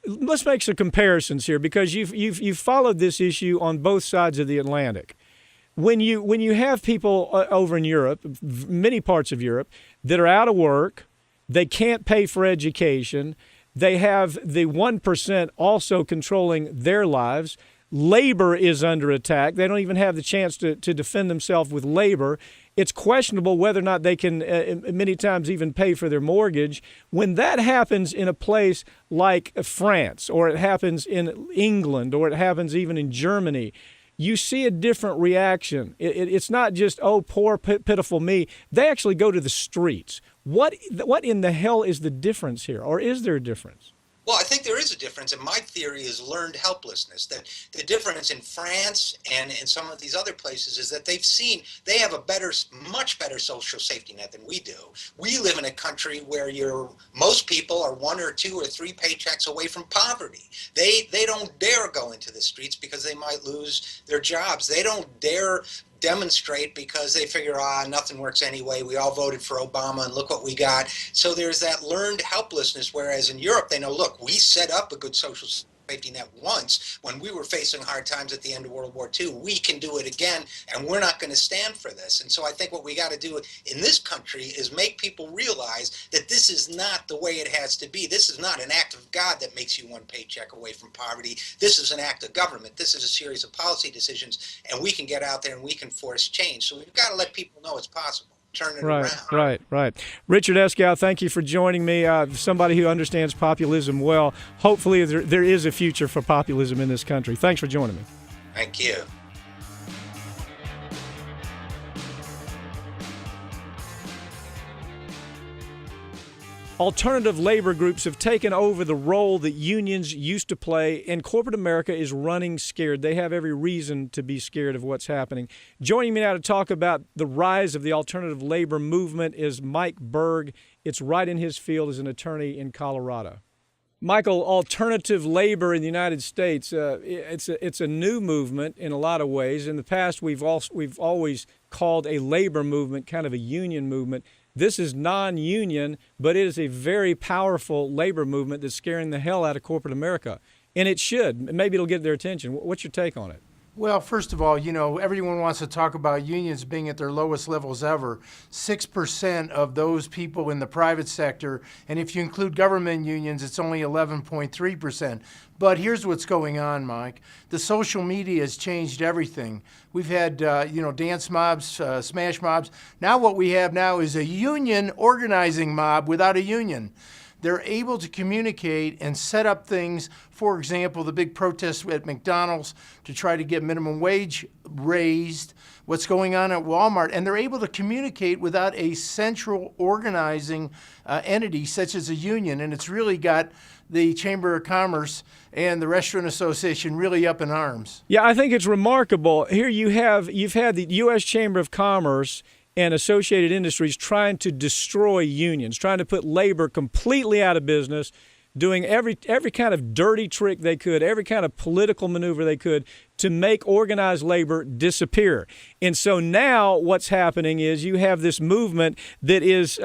Let's make some comparisons here, because you've followed this issue on both sides of the Atlantic. When you have people over in Europe, many parts of Europe, that are out of work, they can't pay for education, they have the 1% also controlling their lives, labor is under attack, they don't even have the chance to defend themselves with labor. It's questionable whether or not they can many times even pay for their mortgage. When that happens in a place like France, or it happens in England, or it happens even in Germany, you see a different reaction. It's not just, oh, poor, pitiful me. They actually go to the streets. What in the hell is the difference here, or is there a difference? Well, I think there is a difference, and my theory is learned helplessness. That the difference in France and in some of these other places is that they have a much better social safety net than we do. We live in a country where most people are 1 or 2 or 3 paychecks away from poverty. They don't dare go into the streets because they might lose their jobs. They don't dare demonstrate because they figure, nothing works anyway. We all voted for Obama and look what we got. So there's that learned helplessness, whereas in Europe they know, look, we set up a good social safety net once when we were facing hard times at the end of World War II. We can do it again, and we're not going to stand for this. And so I think what we got to do in this country is make people realize that this is not the way it has to be. This is not an act of God that makes you 1 paycheck away from poverty. This is an act of government. This is a series of policy decisions, and we can get out there and we can force change. So we've got to let people know it's possible. Turn it around. Right. Richard Eskow, thank you for joining me. Somebody who understands populism well. Hopefully there is a future for populism in this country. Thanks for joining me. Thank you. Alternative labor groups have taken over the role that unions used to play, and corporate America is running scared. They have every reason to be scared of what's happening. Joining me now to talk about the rise of the alternative labor movement is Mike Burg. It's right in his field as an attorney in Colorado. Michael, alternative labor in the United States, it's a new movement in a lot of ways. In the past, we've always called a labor movement kind of a union movement. This is non-union, but it is a very powerful labor movement that's scaring the hell out of corporate America. And it should. Maybe it'll get their attention. What's your take on it? Well, first of all, everyone wants to talk about unions being at their lowest levels ever. 6% of those people in the private sector, and if you include government unions, it's only 11.3%. But here's what's going on, Mike. The social media has changed everything. We've had, dance mobs, smash mobs. Now what we have now is a union organizing mob without a union. They're able to communicate and set up things. For example, the big protest at McDonald's to try to get minimum wage raised, what's going on at Walmart, and they're able to communicate without a central organizing entity such as a union, and it's really got the Chamber of Commerce and the Restaurant Association really up in arms. Yeah, I think it's remarkable. Here you've had the U.S. Chamber of Commerce and associated industries trying to destroy unions, trying to put labor completely out of business, doing every kind of dirty trick they could, every kind of political maneuver they could to make organized labor disappear. And so now what's happening is you have this movement that is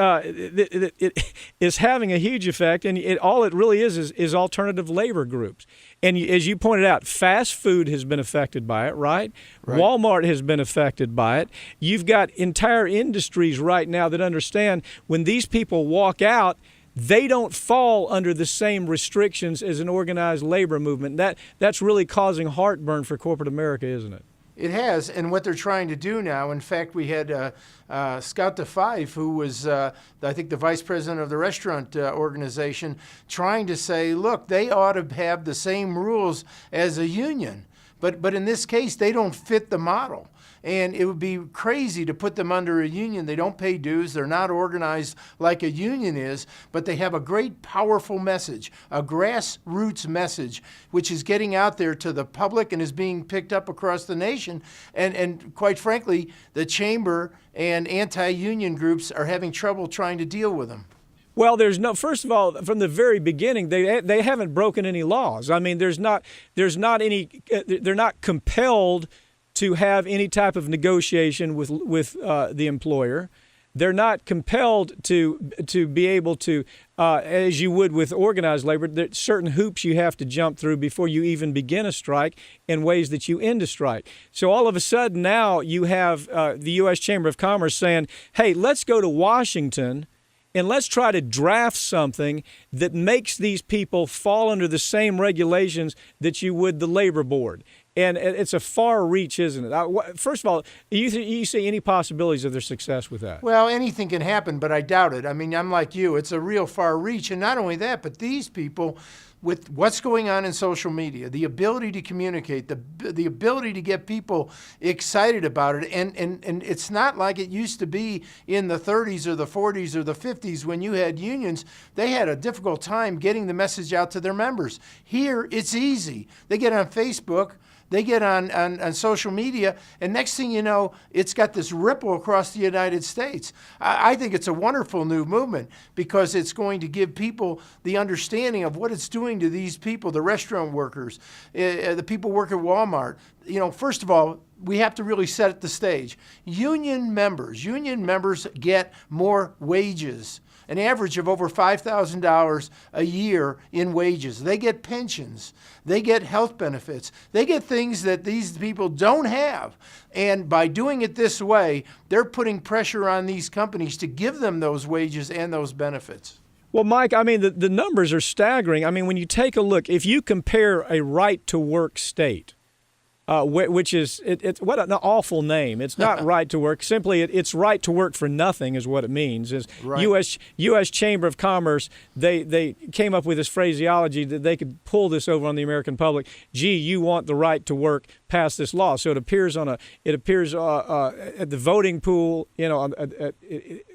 having a huge effect, and all it really is alternative labor groups. And as you pointed out, fast food has been affected by it, right? Walmart has been affected by it. You've got entire industries right now that understand when these people walk out, they don't fall under the same restrictions as an organized labor movement. That's really causing heartburn for corporate America, isn't it? It has, and what they're trying to do now, in fact, we had Scout to Five, who was, I think, the vice president of the restaurant organization, trying to say, look, they ought to have the same rules as a union. But in this case, they don't fit the model. And it would be crazy to put them under a union. They don't pay dues. They're not organized like a union is, but they have a great, powerful message, a grassroots message, which is getting out there to the public and is being picked up across the nation. And quite frankly, the chamber and anti-union groups are having trouble trying to deal with them. Well, first of all, from the very beginning, they haven't broken any laws. I mean, they're not compelled to have any type of negotiation with the employer. They're not compelled to be able to, as you would with organized labor, there's certain hoops you have to jump through before you even begin a strike and ways that you end a strike. So all of a sudden now you have the U.S. Chamber of Commerce saying, hey, let's go to Washington and let's try to draft something that makes these people fall under the same regulations that you would the labor board. And it's a far reach, isn't it? First of all, you see any possibilities of their success with that? Well, anything can happen, but I doubt it. I mean, I'm like you. It's a real far reach. And not only that, but these people, with what's going on in social media, the ability to communicate, the ability to get people excited about it, and it's not like it used to be in the 30s or the 40s or the 50s when you had unions. They had a difficult time getting the message out to their members. Here, it's easy. They get on Facebook. They get on social media, and next thing you know, it's got this ripple across the United States. I think it's a wonderful new movement because it's going to give people the understanding of what it's doing to these people, the restaurant workers, the people work at Walmart. You know, first of all, we have to really set the stage. Union members get more wages, an average of over $5,000 a year in wages. They get pensions. They get health benefits. They get things that these people don't have. And by doing it this way, they're putting pressure on these companies to give them those wages and those benefits. Well, Mike, I mean, the numbers are staggering. I mean, when you take a look, if you compare a right-to-work state, which is it's what an awful name. It's not right to work. Simply, it's right to work for nothing is what it means. Is right. U.S. Chamber of Commerce, they came up with this phraseology that they could pull this over on the American public. Gee, you want the right to work, pass this law. So it appears at the voting pool, you know,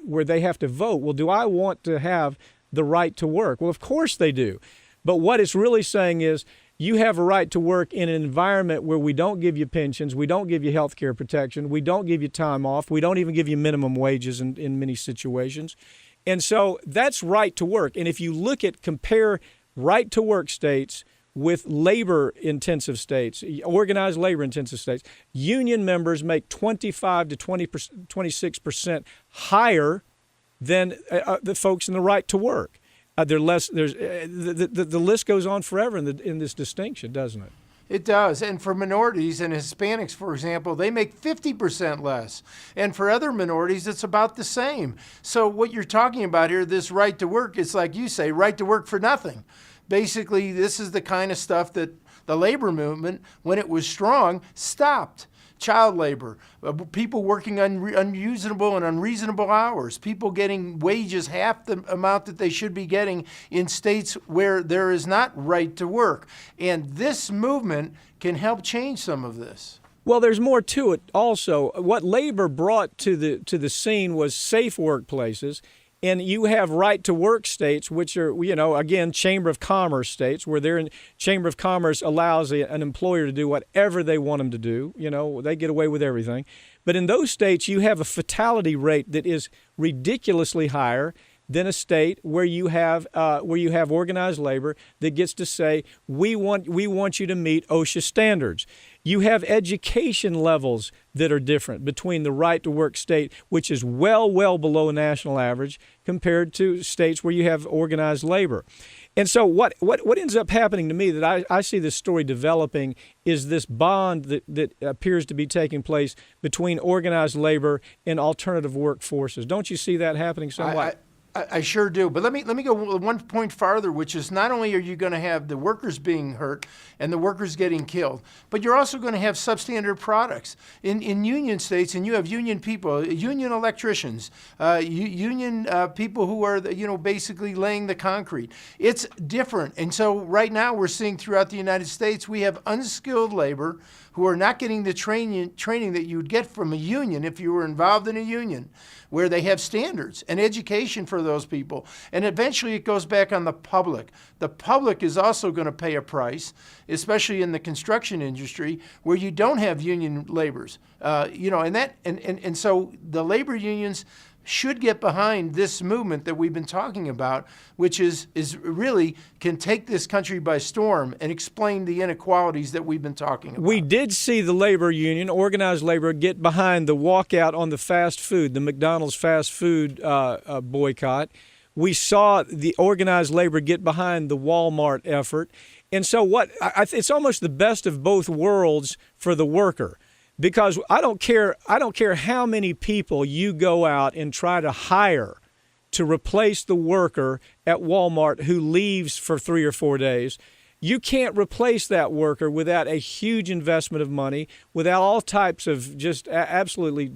where they have to vote. Well, do I want to have the right to work? Well, of course they do. But what it's really saying is, you have a right to work in an environment where we don't give you pensions, we don't give you health care protection, we don't give you time off, we don't even give you minimum wages in many situations. And so that's right to work. And if you compare right to work states with labor-intensive states, organized labor-intensive states, union members make 25 to 26% higher than the folks in the right to work. The list goes on forever in this distinction, doesn't it? It does. And for minorities and Hispanics, for example, they make 50% less. And for other minorities, it's about the same. So what you're talking about here, this right to work, it's like you say, right to work for nothing. Basically, this is the kind of stuff that the labor movement, when it was strong, stopped. Child labor, people working unreasonable and unreasonable hours, people getting wages half the amount that they should be getting in states where there is not right to work. And this movement can help change some of this. Well, there's more to it also. What labor brought to the scene was safe workplaces. And you have right-to-work states, which are, you know, again, Chamber of Commerce states, where Chamber of Commerce allows an employer to do whatever they want them to do. You know, they get away with everything. But in those states, you have a fatality rate that is ridiculously higher than a state where you have organized labor that gets to say, we want you to meet OSHA standards. You have education levels that are different between the right-to-work state, which is well below national average, compared to states where you have organized labor. And so what ends up happening to me that I see this story developing is this bond that appears to be taking place between organized labor and alternative workforces. Don't you see that happening somewhat? I sure do. But let me go one point farther, which is not only are you going to have the workers being hurt and the workers getting killed, but you're also going to have substandard products. In union states, and you have union people, union electricians, union people who are, basically laying the concrete. It's different. And so right now we're seeing throughout the United States, we have unskilled labor who are not getting the training that you would get from a union if you were involved in a union, where they have standards and education for those people. And eventually it goes back on the public. The public is also going to pay a price, especially in the construction industry, where you don't have union laborers. And so the labor unions should get behind this movement that we've been talking about, which is really can take this country by storm and explain the inequalities that we've been talking about. We did see the labor union, organized labor, get behind the walkout on the fast food, the McDonald's fast food boycott. We saw the organized labor get behind the Walmart effort. And so it's almost the best of both worlds for the worker. Because I don't care how many people you go out and try to hire to replace the worker at Walmart who leaves for 3 or 4 days. You can't replace that worker without a huge investment of money, without all types of just absolutely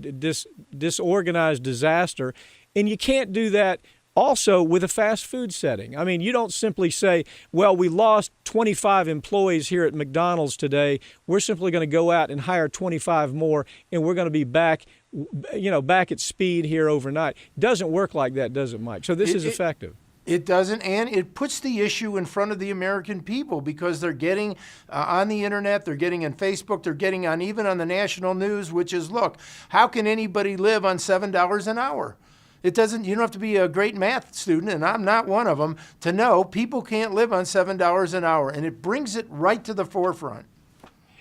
disorganized disaster. And you can't do that also with a fast food setting. I mean, you don't simply say, well, we lost 25 employees here at McDonald's today. We're simply going to go out and hire 25 more, and we're going to be back at speed here overnight. It doesn't work like that, does it, Mike? So this is effective. It doesn't, and it puts the issue in front of the American people because they're getting on the internet, they're getting on Facebook, they're getting on even on the national news, which is, look, how can anybody live on $7 an hour? You don't have to be a great math student, and I'm not one of them, to know people can't live on $7 an hour, and it brings it right to the forefront.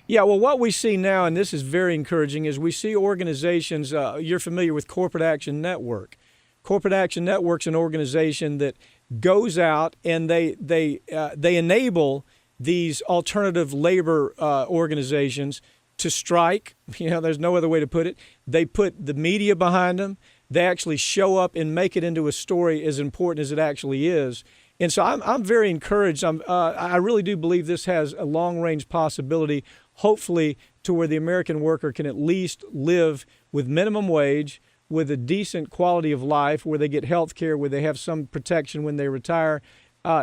Yeah, well, what we see now, and this is very encouraging, is we see organizations, you're familiar with Corporate Action Network. Corporate Action Network's an organization that goes out and they enable these alternative labor organizations to strike. There's no other way to put it. They put the media behind them. They actually show up and make it into a story as important as it actually is. And so I'm very encouraged. I really do believe this has a long-range possibility, hopefully, to where the American worker can at least live with minimum wage, with a decent quality of life, where they get health care, where they have some protection when they retire.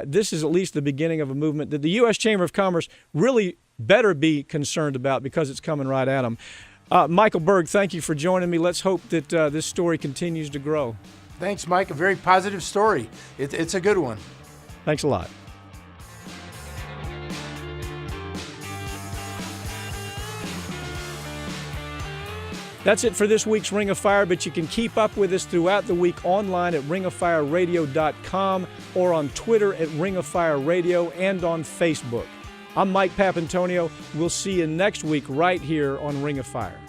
This is at least the beginning of a movement that the U.S. Chamber of Commerce really better be concerned about because it's coming right at them. Michael Burg, thank you for joining me. Let's hope that this story continues to grow. Thanks, Mike. A very positive story. It's a good one. Thanks a lot. That's it for this week's Ring of Fire, but you can keep up with us throughout the week online at ringoffireradio.com or on Twitter at Ring of Fire Radio and on Facebook. I'm Mike Papantonio. We'll see you next week right here on Ring of Fire.